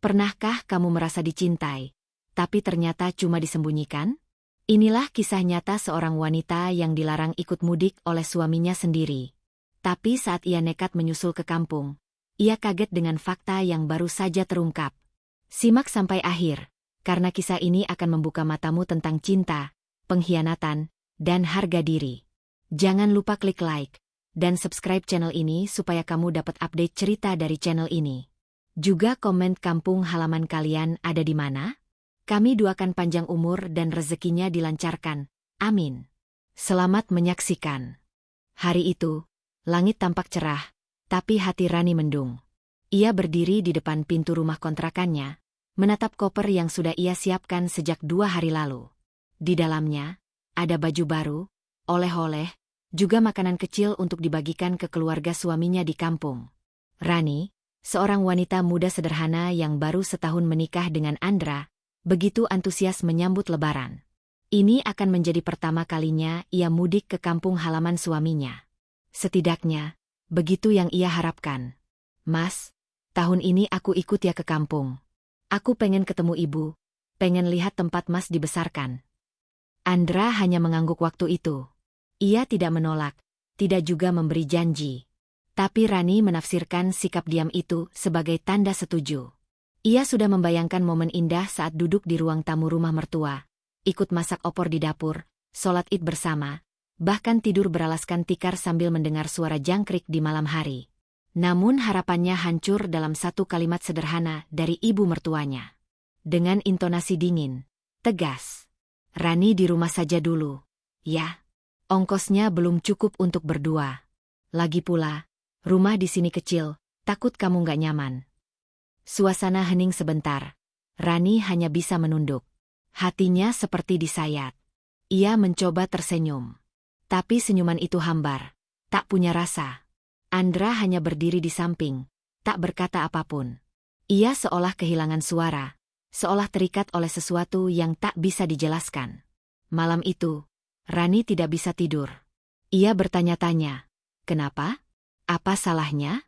Pernahkah kamu merasa dicintai, tapi ternyata cuma disembunyikan? Inilah kisah nyata seorang wanita yang dilarang ikut mudik oleh suaminya sendiri. Tapi saat ia nekat menyusul ke kampung, ia kaget dengan fakta yang baru saja terungkap. Simak sampai akhir, karena kisah ini akan membuka matamu tentang cinta, pengkhianatan, dan harga diri. Jangan lupa klik like dan subscribe channel ini supaya kamu dapat update cerita dari channel ini. Juga komen kampung halaman kalian ada di mana? Kami doakan panjang umur dan rezekinya dilancarkan. Amin. Selamat menyaksikan. Hari itu, langit tampak cerah, tapi hati Rani mendung. Ia berdiri di depan pintu rumah kontrakannya, menatap koper yang sudah ia siapkan sejak 2 hari lalu. Di dalamnya, ada baju baru, oleh-oleh, juga makanan kecil untuk dibagikan ke keluarga suaminya di kampung. Rani, seorang wanita muda sederhana yang baru setahun menikah dengan Andra, begitu antusias menyambut Lebaran. Ini akan menjadi pertama kalinya ia mudik ke kampung halaman suaminya. Setidaknya, begitu yang ia harapkan. Mas, tahun ini aku ikut ya ke kampung. Aku pengen ketemu ibu, pengen lihat tempat Mas dibesarkan. Andra hanya mengangguk waktu itu. Ia tidak menolak, tidak juga memberi janji. Tapi Rani menafsirkan sikap diam itu sebagai tanda setuju. Ia sudah membayangkan momen indah saat duduk di ruang tamu rumah mertua, ikut masak opor di dapur, sholat Id bersama, bahkan tidur beralaskan tikar sambil mendengar suara jangkrik di malam hari. Namun harapannya hancur dalam satu kalimat sederhana dari ibu mertuanya. Dengan intonasi dingin, tegas. Rani di rumah saja dulu. Ya, ongkosnya belum cukup untuk berdua. Lagi pula, rumah di sini kecil, takut kamu nggak nyaman. Suasana hening sebentar. Rani hanya bisa menunduk. Hatinya seperti disayat. Ia mencoba tersenyum. Tapi senyuman itu hambar, tak punya rasa. Andra hanya berdiri di samping, tak berkata apapun. Ia seolah kehilangan suara, seolah terikat oleh sesuatu yang tak bisa dijelaskan. Malam itu, Rani tidak bisa tidur. Ia bertanya-tanya, kenapa? Apa salahnya?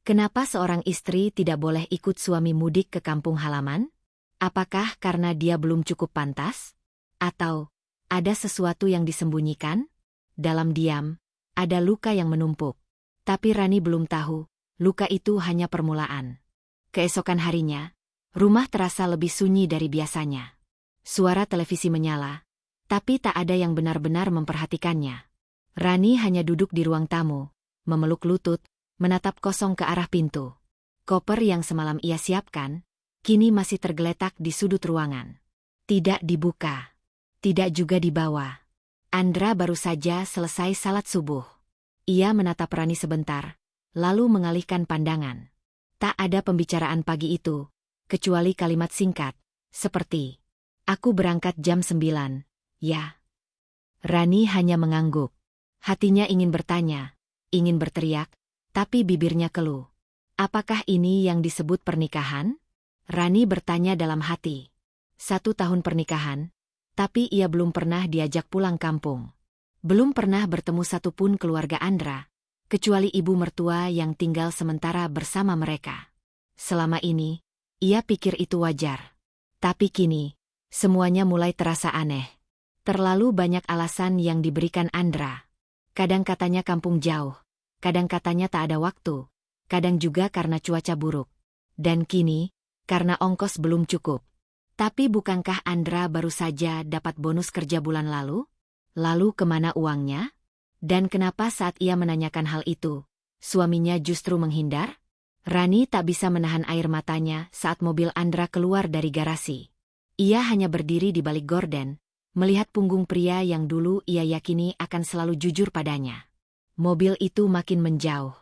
Kenapa seorang istri tidak boleh ikut suami mudik ke kampung halaman? Apakah karena dia belum cukup pantas? Atau ada sesuatu yang disembunyikan? Dalam diam, ada luka yang menumpuk. Tapi Rani belum tahu, luka itu hanya permulaan. Keesokan harinya, rumah terasa lebih sunyi dari biasanya. Suara televisi menyala, tapi tak ada yang benar-benar memperhatikannya. Rani hanya duduk di ruang tamu, memeluk lutut, menatap kosong ke arah pintu. Koper yang semalam ia siapkan, kini masih tergeletak di sudut ruangan. Tidak dibuka. Tidak juga dibawa. Andra baru saja selesai salat subuh. Ia menatap Rani sebentar, lalu mengalihkan pandangan. Tak ada pembicaraan pagi itu, kecuali kalimat singkat, seperti, "Aku berangkat jam 9, ya." Rani hanya mengangguk. Hatinya ingin bertanya, ingin berteriak, tapi bibirnya keluh. Apakah ini yang disebut pernikahan? Rani bertanya dalam hati. 1 tahun pernikahan, tapi ia belum pernah diajak pulang kampung. Belum pernah bertemu satupun keluarga Andra, kecuali ibu mertua yang tinggal sementara bersama mereka. Selama ini, ia pikir itu wajar. Tapi kini, semuanya mulai terasa aneh. Terlalu banyak alasan yang diberikan Andra. Kadang katanya kampung jauh, kadang katanya tak ada waktu, kadang juga karena cuaca buruk. Dan kini, karena ongkos belum cukup. Tapi bukankah Andra baru saja dapat bonus kerja bulan lalu? Lalu kemana uangnya? Dan kenapa saat ia menanyakan hal itu, suaminya justru menghindar? Rani tak bisa menahan air matanya saat mobil Andra keluar dari garasi. Ia hanya berdiri di balik gorden, melihat punggung pria yang dulu ia yakini akan selalu jujur padanya. Mobil itu makin menjauh.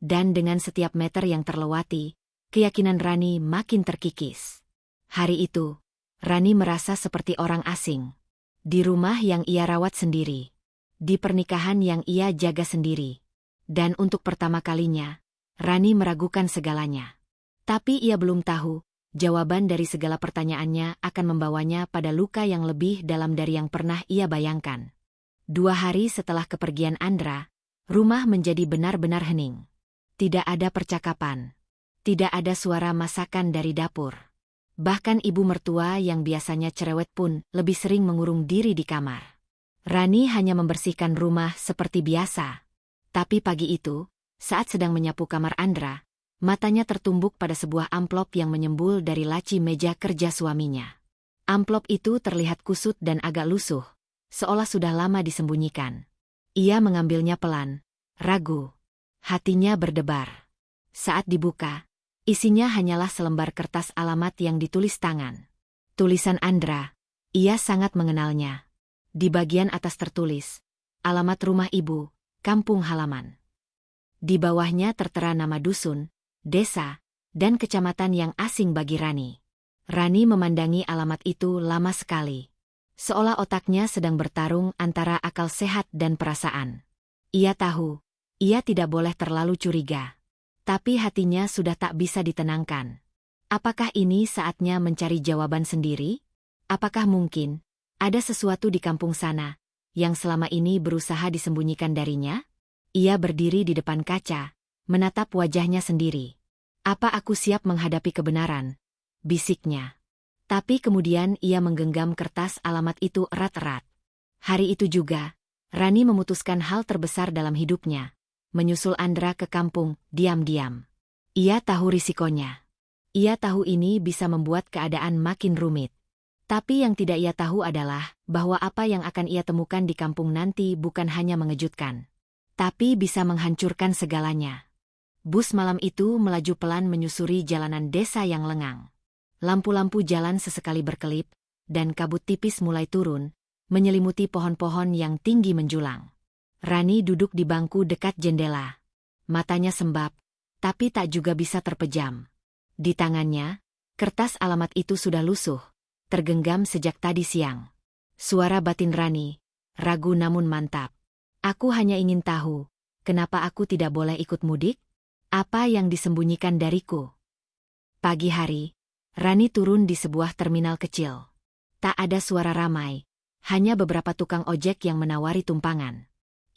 Dan dengan setiap meter yang terlewati, keyakinan Rani makin terkikis. Hari itu, Rani merasa seperti orang asing. Di rumah yang ia rawat sendiri. Di pernikahan yang ia jaga sendiri. Dan untuk pertama kalinya, Rani meragukan segalanya. Tapi ia belum tahu, jawaban dari segala pertanyaannya akan membawanya pada luka yang lebih dalam dari yang pernah ia bayangkan. 2 hari setelah kepergian Andra, rumah menjadi benar-benar hening. Tidak ada percakapan. Tidak ada suara masakan dari dapur. Bahkan ibu mertua yang biasanya cerewet pun lebih sering mengurung diri di kamar. Rani hanya membersihkan rumah seperti biasa. Tapi pagi itu, saat sedang menyapu kamar Andra, matanya tertumbuk pada sebuah amplop yang menyembul dari laci meja kerja suaminya. Amplop itu terlihat kusut dan agak lusuh, seolah sudah lama disembunyikan. Ia mengambilnya pelan, ragu. Hatinya berdebar. Saat dibuka, isinya hanyalah selembar kertas alamat yang ditulis tangan. Tulisan Andra, ia sangat mengenalnya. Di bagian atas tertulis, alamat rumah ibu, kampung halaman. Di bawahnya tertera nama dusun, desa, dan kecamatan yang asing bagi Rani. Rani memandangi alamat itu lama sekali. Seolah otaknya sedang bertarung antara akal sehat dan perasaan. Ia tahu, ia tidak boleh terlalu curiga. Tapi hatinya sudah tak bisa ditenangkan. Apakah ini saatnya mencari jawaban sendiri? Apakah mungkin ada sesuatu di kampung sana yang selama ini berusaha disembunyikan darinya? Ia berdiri di depan kaca, menatap wajahnya sendiri. Apa aku siap menghadapi kebenaran? Bisiknya. Tapi kemudian ia menggenggam kertas alamat itu erat-erat. Hari itu juga, Rani memutuskan hal terbesar dalam hidupnya. Menyusul Andra ke kampung, diam-diam. Ia tahu risikonya. Ia tahu ini bisa membuat keadaan makin rumit. Tapi yang tidak ia tahu adalah bahwa apa yang akan ia temukan di kampung nanti bukan hanya mengejutkan, tapi bisa menghancurkan segalanya. Bus malam itu melaju pelan menyusuri jalanan desa yang lengang. Lampu-lampu jalan sesekali berkelip, dan kabut tipis mulai turun, menyelimuti pohon-pohon yang tinggi menjulang. Rani duduk di bangku dekat jendela. Matanya sembab, tapi tak juga bisa terpejam. Di tangannya, kertas alamat itu sudah lusuh, tergenggam sejak tadi siang. Suara batin Rani, ragu namun mantap. Aku hanya ingin tahu, kenapa aku tidak boleh ikut mudik? Apa yang disembunyikan dariku? Pagi hari, Rani turun di sebuah terminal kecil. Tak ada suara ramai, hanya beberapa tukang ojek yang menawari tumpangan.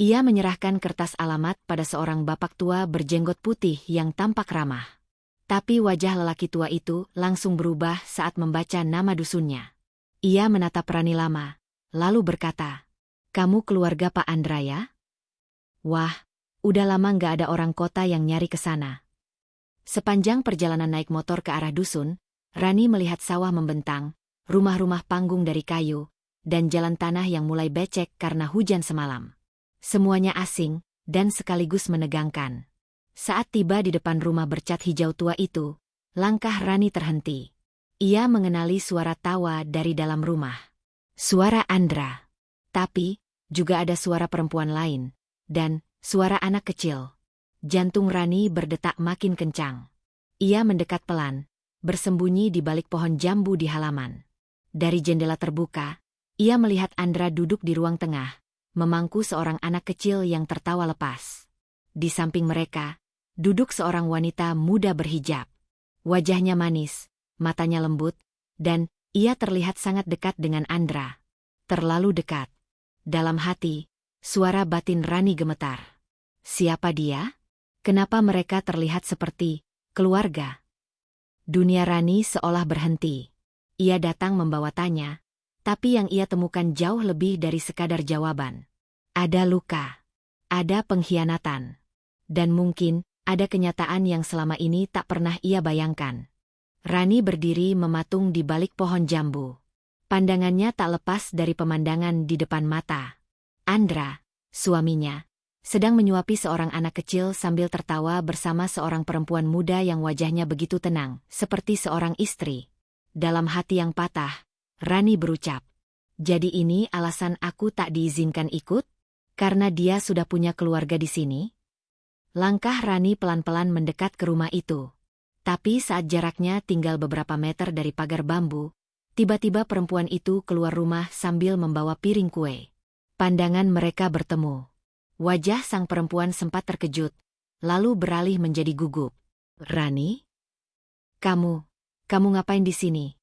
Ia menyerahkan kertas alamat pada seorang bapak tua berjenggot putih yang tampak ramah. Tapi wajah lelaki tua itu langsung berubah saat membaca nama dusunnya. Ia menatap Rani lama, lalu berkata, "Kamu keluarga Pak Andra ya? Wah, udah lama nggak ada orang kota yang nyari ke sana." Sepanjang perjalanan naik motor ke arah dusun, Rani melihat sawah membentang, rumah-rumah panggung dari kayu, dan jalan tanah yang mulai becek karena hujan semalam. Semuanya asing, dan sekaligus menegangkan. Saat tiba di depan rumah bercat hijau tua itu, langkah Rani terhenti. Ia mengenali suara tawa dari dalam rumah. Suara Andra. Tapi, juga ada suara perempuan lain, dan suara anak kecil. Jantung Rani berdetak makin kencang. Ia mendekat pelan, bersembunyi di balik pohon jambu di halaman. Dari jendela terbuka, ia melihat Andra duduk di ruang tengah, memangku seorang anak kecil yang tertawa lepas. Di samping mereka, duduk seorang wanita muda berhijab. Wajahnya manis, matanya lembut, dan ia terlihat sangat dekat dengan Andra. Terlalu dekat. Dalam hati, suara batin Rani gemetar. Siapa dia? Kenapa mereka terlihat seperti keluarga? Dunia Rani seolah berhenti. Ia datang membawa tanya, tapi yang ia temukan jauh lebih dari sekadar jawaban. Ada luka, ada pengkhianatan, dan mungkin ada kenyataan yang selama ini tak pernah ia bayangkan. Rani berdiri mematung di balik pohon jambu. Pandangannya tak lepas dari pemandangan di depan mata. Andra, suaminya, sedang menyuapi seorang anak kecil sambil tertawa bersama seorang perempuan muda yang wajahnya begitu tenang, seperti seorang istri. Dalam hati yang patah, Rani berucap, "Jadi ini alasan aku tak diizinkan ikut? Karena dia sudah punya keluarga di sini?" Langkah Rani pelan-pelan mendekat ke rumah itu. Tapi saat jaraknya tinggal beberapa meter dari pagar bambu, tiba-tiba perempuan itu keluar rumah sambil membawa piring kue. Pandangan mereka bertemu. Wajah sang perempuan sempat terkejut, lalu beralih menjadi gugup. "Rani? Kamu ngapain di sini?"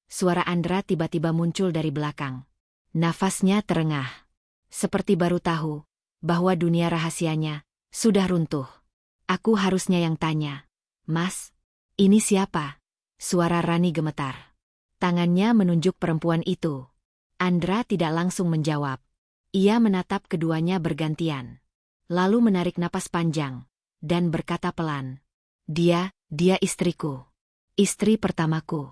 Suara Andra tiba-tiba muncul dari belakang. Nafasnya terengah. Seperti baru tahu bahwa dunia rahasianya sudah runtuh. "Aku harusnya yang tanya. Mas, ini siapa?" Suara Rani gemetar. Tangannya menunjuk perempuan itu. Andra tidak langsung menjawab. Ia menatap keduanya bergantian. Lalu menarik napas panjang dan berkata pelan. Dia istriku. Istri pertamaku.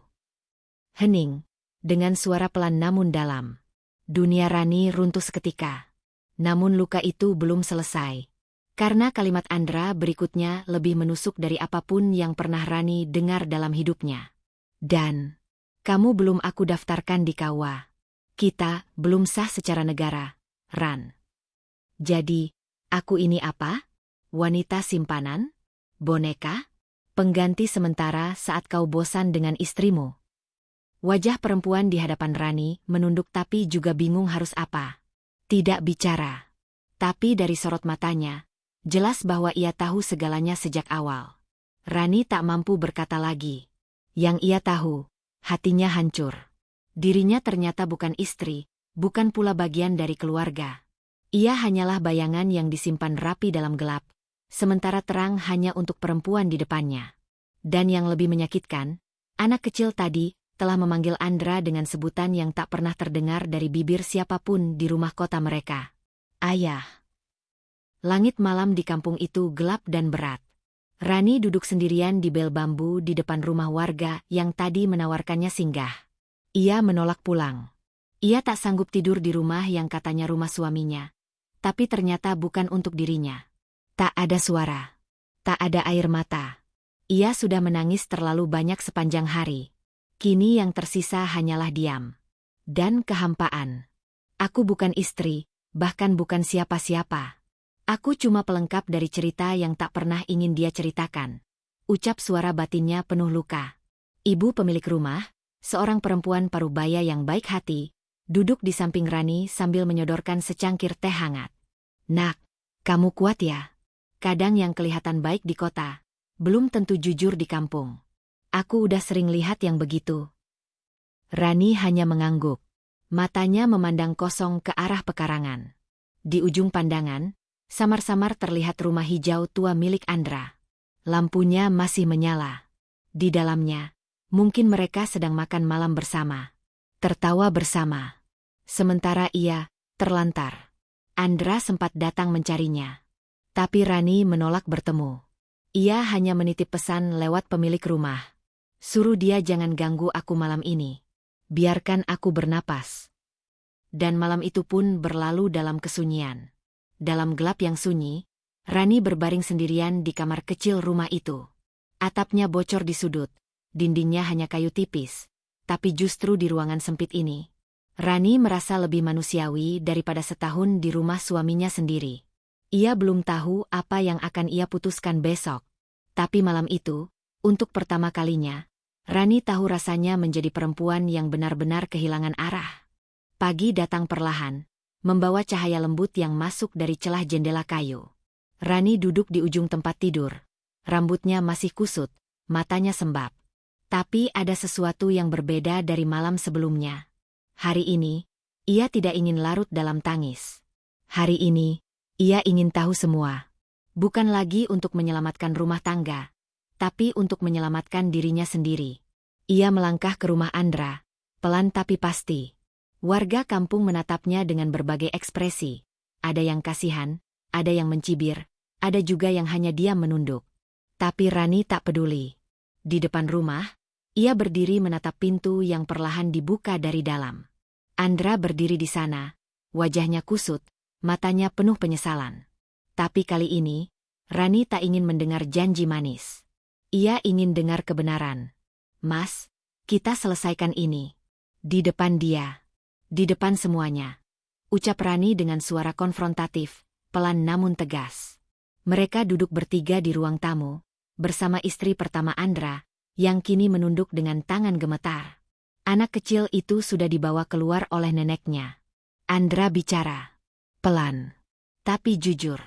Hening, dengan suara pelan namun dalam. Dunia Rani runtuh seketika. Namun luka itu belum selesai. Karena kalimat Andra berikutnya lebih menusuk dari apapun yang pernah Rani dengar dalam hidupnya. Dan, kamu belum aku daftarkan di KUA. Kita belum sah secara negara, Ran. Jadi, aku ini apa? Wanita simpanan? Boneka? Pengganti sementara saat kau bosan dengan istrimu? Wajah perempuan di hadapan Rani menunduk tapi juga bingung harus apa. Tidak bicara. Tapi dari sorot matanya, jelas bahwa ia tahu segalanya sejak awal. Rani tak mampu berkata lagi. Yang ia tahu, hatinya hancur. Dirinya ternyata bukan istri, bukan pula bagian dari keluarga. Ia hanyalah bayangan yang disimpan rapi dalam gelap, sementara terang hanya untuk perempuan di depannya. Dan yang lebih menyakitkan, anak kecil tadi telah memanggil Andra dengan sebutan yang tak pernah terdengar dari bibir siapapun di rumah kota mereka. Ayah. Langit malam di kampung itu gelap dan berat. Rani duduk sendirian di bel bambu di depan rumah warga yang tadi menawarkannya singgah. Ia menolak pulang. Ia tak sanggup tidur di rumah yang katanya rumah suaminya. Tapi ternyata bukan untuk dirinya. Tak ada suara. Tak ada air mata. Ia sudah menangis terlalu banyak sepanjang hari. Kini yang tersisa hanyalah diam. Dan kehampaan. Aku bukan istri, bahkan bukan siapa-siapa. Aku cuma pelengkap dari cerita yang tak pernah ingin dia ceritakan. Ucap suara batinnya penuh luka. Ibu pemilik rumah, seorang perempuan parubaya yang baik hati, duduk di samping Rani sambil menyodorkan secangkir teh hangat. Nak, kamu kuat ya? Kadang yang kelihatan baik di kota, belum tentu jujur di kampung. Aku udah sering lihat yang begitu. Rani hanya mengangguk. Matanya memandang kosong ke arah pekarangan. Di ujung pandangan, samar-samar terlihat rumah hijau tua milik Andra. Lampunya masih menyala. Di dalamnya, mungkin mereka sedang makan malam bersama. Tertawa bersama. Sementara ia terlantar. Andra sempat datang mencarinya. Tapi Rani menolak bertemu. Ia hanya menitip pesan lewat pemilik rumah. Suruh dia jangan ganggu aku malam ini. Biarkan aku bernapas. Dan malam itu pun berlalu dalam kesunyian. Dalam gelap yang sunyi, Rani berbaring sendirian di kamar kecil rumah itu. Atapnya bocor di sudut, dindingnya hanya kayu tipis. Tapi justru di ruangan sempit ini, Rani merasa lebih manusiawi daripada setahun di rumah suaminya sendiri. Ia belum tahu apa yang akan ia putuskan besok. Tapi malam itu, untuk pertama kalinya, Rani tahu rasanya menjadi perempuan yang benar-benar kehilangan arah. Pagi datang perlahan, membawa cahaya lembut yang masuk dari celah jendela kayu. Rani duduk di ujung tempat tidur. Rambutnya masih kusut, matanya sembab. Tapi ada sesuatu yang berbeda dari malam sebelumnya. Hari ini, ia tidak ingin larut dalam tangis. Hari ini, ia ingin tahu semua. Bukan lagi untuk menyelamatkan rumah tangga, tapi untuk menyelamatkan dirinya sendiri. Ia melangkah ke rumah Andra, pelan tapi pasti. Warga kampung menatapnya dengan berbagai ekspresi. Ada yang kasihan, ada yang mencibir, ada juga yang hanya diam menunduk. Tapi Rani tak peduli. Di depan rumah, ia berdiri menatap pintu yang perlahan dibuka dari dalam. Andra berdiri di sana, wajahnya kusut, matanya penuh penyesalan. Tapi kali ini, Rani tak ingin mendengar janji manis. Ia ingin dengar kebenaran. Mas, kita selesaikan ini. Di depan dia. Di depan semuanya. Ucap Rani dengan suara konfrontatif, pelan namun tegas. Mereka duduk bertiga di ruang tamu, bersama istri pertama Andra, yang kini menunduk dengan tangan gemetar. Anak kecil itu sudah dibawa keluar oleh neneknya. Andra bicara. Pelan. Tapi jujur.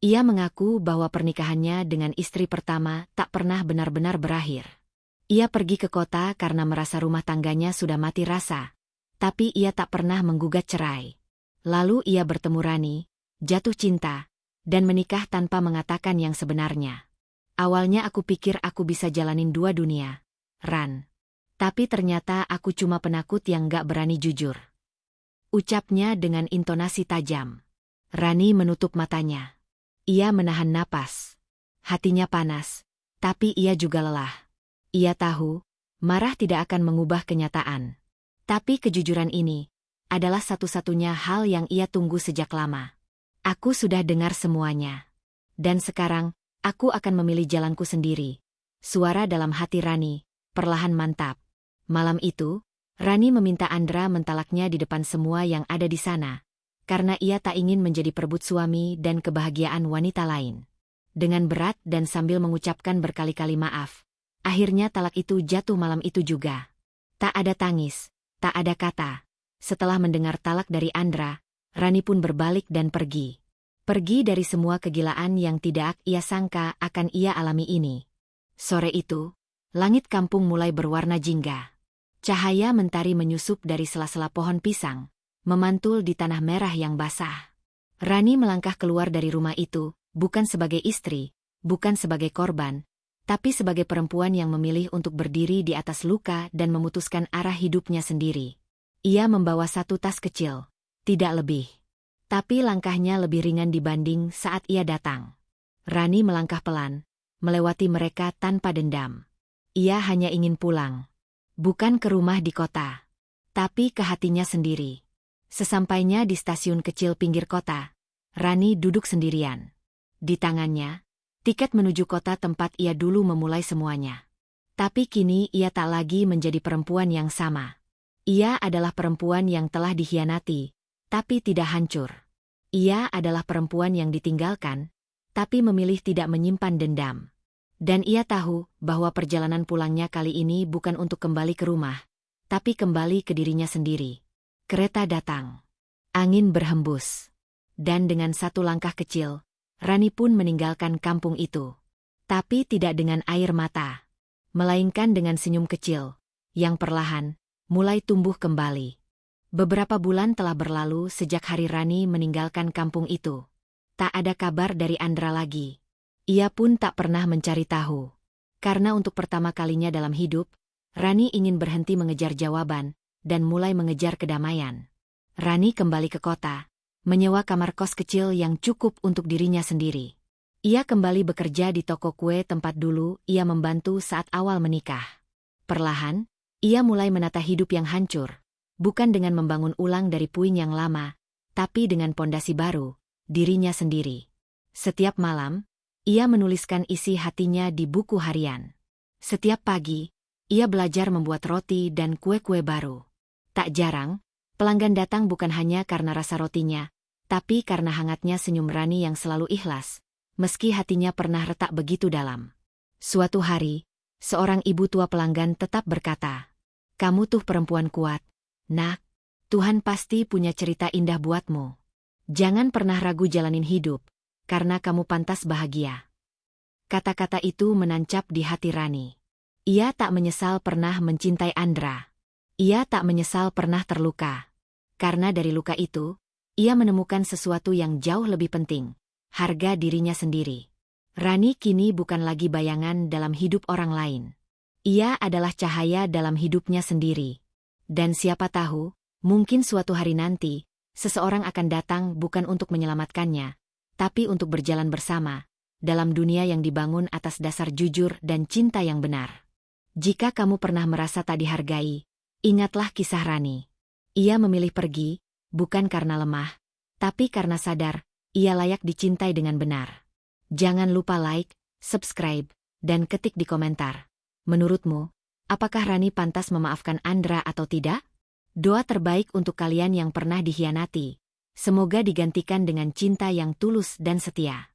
Ia mengaku bahwa pernikahannya dengan istri pertama tak pernah benar-benar berakhir. Ia pergi ke kota karena merasa rumah tangganya sudah mati rasa. Tapi ia tak pernah menggugat cerai. Lalu ia bertemu Rani, jatuh cinta, dan menikah tanpa mengatakan yang sebenarnya. Awalnya aku pikir aku bisa jalanin dua dunia, Ran. Tapi ternyata aku cuma penakut yang gak berani jujur. Ucapnya dengan intonasi tajam. Rani menutup matanya. Ia menahan napas. Hatinya panas, tapi ia juga lelah. Ia tahu, marah tidak akan mengubah kenyataan. Tapi kejujuran ini adalah satu-satunya hal yang ia tunggu sejak lama. Aku sudah dengar semuanya. Dan sekarang, aku akan memilih jalanku sendiri. Suara dalam hati Rani perlahan mantap. Malam itu, Rani meminta Andra mentalaknya di depan semua yang ada di sana, karena ia tak ingin menjadi perebut suami dan kebahagiaan wanita lain. Dengan berat dan sambil mengucapkan berkali-kali maaf, akhirnya talak itu jatuh malam itu juga. Tak ada tangis, tak ada kata. Setelah mendengar talak dari Andra, Rani pun berbalik dan pergi. Pergi dari semua kegilaan yang tidak ia sangka akan ia alami ini. Sore itu, langit kampung mulai berwarna jingga. Cahaya mentari menyusup dari sela-sela pohon pisang, memantul di tanah merah yang basah. Rani melangkah keluar dari rumah itu, bukan sebagai istri, bukan sebagai korban, tapi sebagai perempuan yang memilih untuk berdiri di atas luka dan memutuskan arah hidupnya sendiri. Ia membawa satu tas kecil, tidak lebih. Tapi langkahnya lebih ringan dibanding saat ia datang. Rani melangkah pelan, melewati mereka tanpa dendam. Ia hanya ingin pulang. Bukan ke rumah di kota, tapi ke hatinya sendiri. Sesampainya di stasiun kecil pinggir kota, Rani duduk sendirian. Di tangannya, tiket menuju kota tempat ia dulu memulai semuanya. Tapi kini ia tak lagi menjadi perempuan yang sama. Ia adalah perempuan yang telah dikhianati, tapi tidak hancur. Ia adalah perempuan yang ditinggalkan, tapi memilih tidak menyimpan dendam. Dan ia tahu bahwa perjalanan pulangnya kali ini bukan untuk kembali ke rumah, tapi kembali ke dirinya sendiri. Kereta datang. Angin berhembus. Dan dengan satu langkah kecil, Rani pun meninggalkan kampung itu. Tapi tidak dengan air mata, melainkan dengan senyum kecil, yang perlahan mulai tumbuh kembali. Beberapa bulan telah berlalu sejak hari Rani meninggalkan kampung itu. Tak ada kabar dari Andra lagi. Ia pun tak pernah mencari tahu. Karena untuk pertama kalinya dalam hidup, Rani ingin berhenti mengejar jawaban, dan mulai mengejar kedamaian. Rani kembali ke kota, menyewa kamar kos kecil yang cukup untuk dirinya sendiri. Ia kembali bekerja di toko kue tempat dulu ia membantu saat awal menikah. Perlahan, ia mulai menata hidup yang hancur, bukan dengan membangun ulang dari puing yang lama, tapi dengan pondasi baru, dirinya sendiri. Setiap malam, ia menuliskan isi hatinya di buku harian. Setiap pagi, ia belajar membuat roti dan kue-kue baru. Tak jarang, pelanggan datang bukan hanya karena rasa rotinya, tapi karena hangatnya senyum Rani yang selalu ikhlas, meski hatinya pernah retak begitu dalam. Suatu hari, seorang ibu tua pelanggan tetap berkata, "Kamu tuh perempuan kuat, Nak. Tuhan pasti punya cerita indah buatmu. Jangan pernah ragu jalanin hidup, karena kamu pantas bahagia." Kata-kata itu menancap di hati Rani. Ia tak menyesal pernah mencintai Andra. Ia tak menyesal pernah terluka. Karena dari luka itu, ia menemukan sesuatu yang jauh lebih penting, harga dirinya sendiri. Rani kini bukan lagi bayangan dalam hidup orang lain. Ia adalah cahaya dalam hidupnya sendiri. Dan siapa tahu, mungkin suatu hari nanti, seseorang akan datang bukan untuk menyelamatkannya, tapi untuk berjalan bersama, dalam dunia yang dibangun atas dasar jujur dan cinta yang benar. Jika kamu pernah merasa tak dihargai, ingatlah kisah Rani. Ia memilih pergi, bukan karena lemah, tapi karena sadar, ia layak dicintai dengan benar. Jangan lupa like, subscribe, dan ketik di komentar. Menurutmu, apakah Rani pantas memaafkan Andra atau tidak? Doa terbaik untuk kalian yang pernah dikhianati. Semoga digantikan dengan cinta yang tulus dan setia.